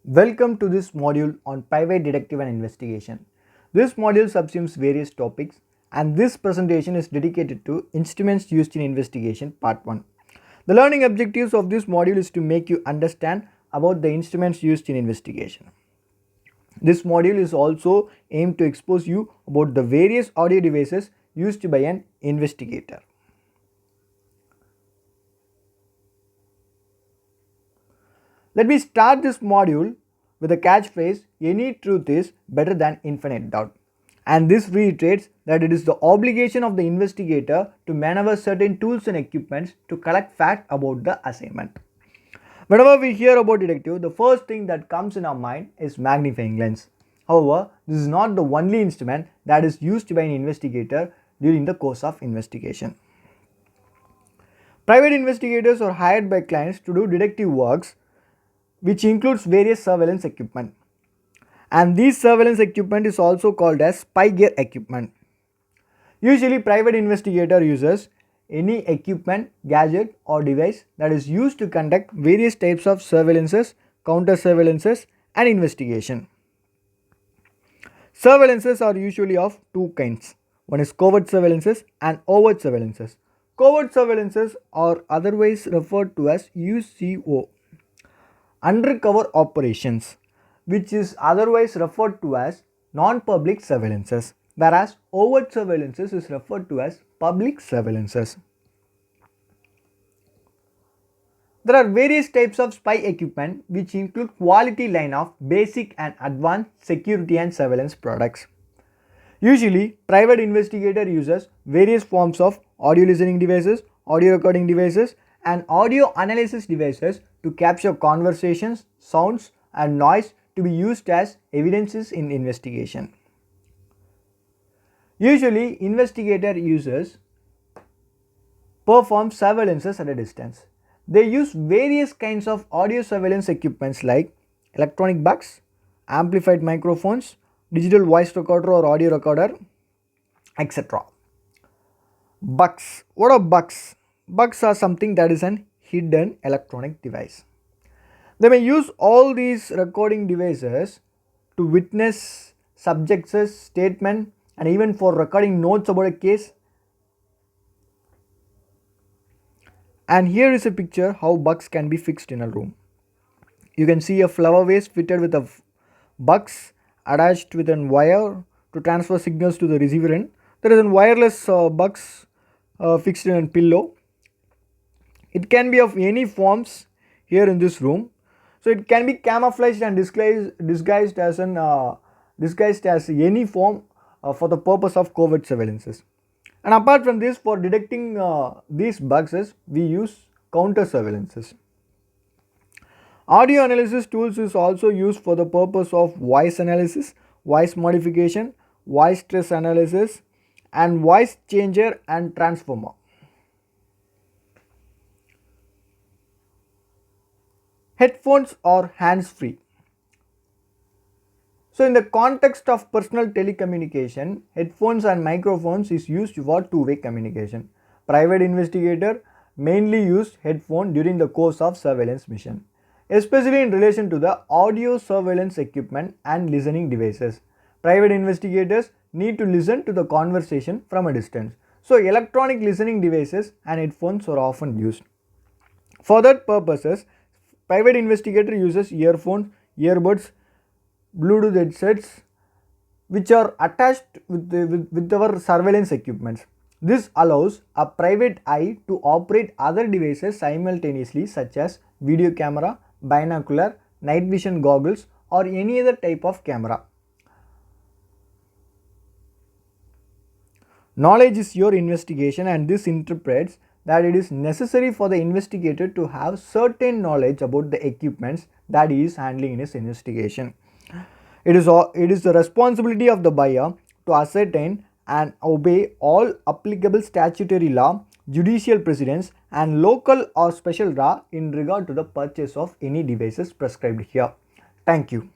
Welcome to this module on private detective and investigation. This module subsumes various topics and this presentation is dedicated to instruments used in investigation part 1. The learning objectives of this module is to make you understand about the instruments used in investigation. This module is also aimed to expose you about the various audio devices used by an investigator. Let me start this module with a catchphrase, any truth is better than infinite doubt. And this reiterates that it is the obligation of the investigator to maneuver certain tools and equipments to collect facts about the assignment. Whenever we hear about detective, the first thing that comes in our mind is magnifying lens. However, this is not the only instrument that is used by an investigator during the course of investigation. Private investigators are hired by clients to do detective works which includes various surveillance equipment, and these surveillance equipment is also called as spy gear equipment. Usually private investigator uses any equipment, gadget or device that is used to conduct various types of surveillances, counter surveillances and investigation. Surveillances are usually of two kinds. One is covert surveillances and overt surveillances. Covert surveillances are otherwise referred to as UCO, undercover operations, which is otherwise referred to as non-public surveillances, whereas overt surveillances is referred to as public surveillances. There are various types of spy equipment which include quality line of basic and advanced security and surveillance products. Usually, private investigator uses various forms of audio listening devices, audio recording devices and audio analysis devices to capture conversations, sounds and noise to be used as evidences in investigation. Usually, investigator users perform surveillances at a distance. They use various kinds of audio surveillance equipments like electronic bugs, amplified microphones, digital voice recorder or audio recorder, etc. Bugs. What are bugs? Bugs are something that is an hidden electronic device. They may use all these recording devices to witness subjects' statement and even for recording notes about a case. And here is a picture how bugs can be fixed in a room. You can see a flower vase fitted with a bugs attached with a wire to transfer signals to the receiver end. There is a wireless bugs fixed in a pillow. It can be of any forms here in this room. So it can be camouflaged and disguised as any form for the purpose of covert surveillances. And apart from this, for detecting these bugs, we use counter surveillances. Audio analysis tools is also used for the purpose of voice analysis, voice modification, voice stress analysis and voice changer and transformer. Headphones or hands-free. So in the context of personal telecommunication, headphones and microphones is used for two-way communication. Private investigator mainly use headphone during the course of surveillance mission, especially in relation to the audio surveillance equipment and listening devices. Private investigators need to listen to the conversation from a distance. So electronic listening devices and headphones are often used. For that purposes, private investigator uses earphones, earbuds, Bluetooth headsets which are attached with our surveillance equipments. This allows a private eye to operate other devices simultaneously such as video camera, binocular, night vision goggles or any other type of camera. Knowledge is your investigation, and this interprets that it is necessary for the investigator to have certain knowledge about the equipments that he is handling in his investigation. It is the responsibility of the buyer to ascertain and obey all applicable statutory law, judicial precedents and local or special law in regard to the purchase of any devices prescribed here. Thank you.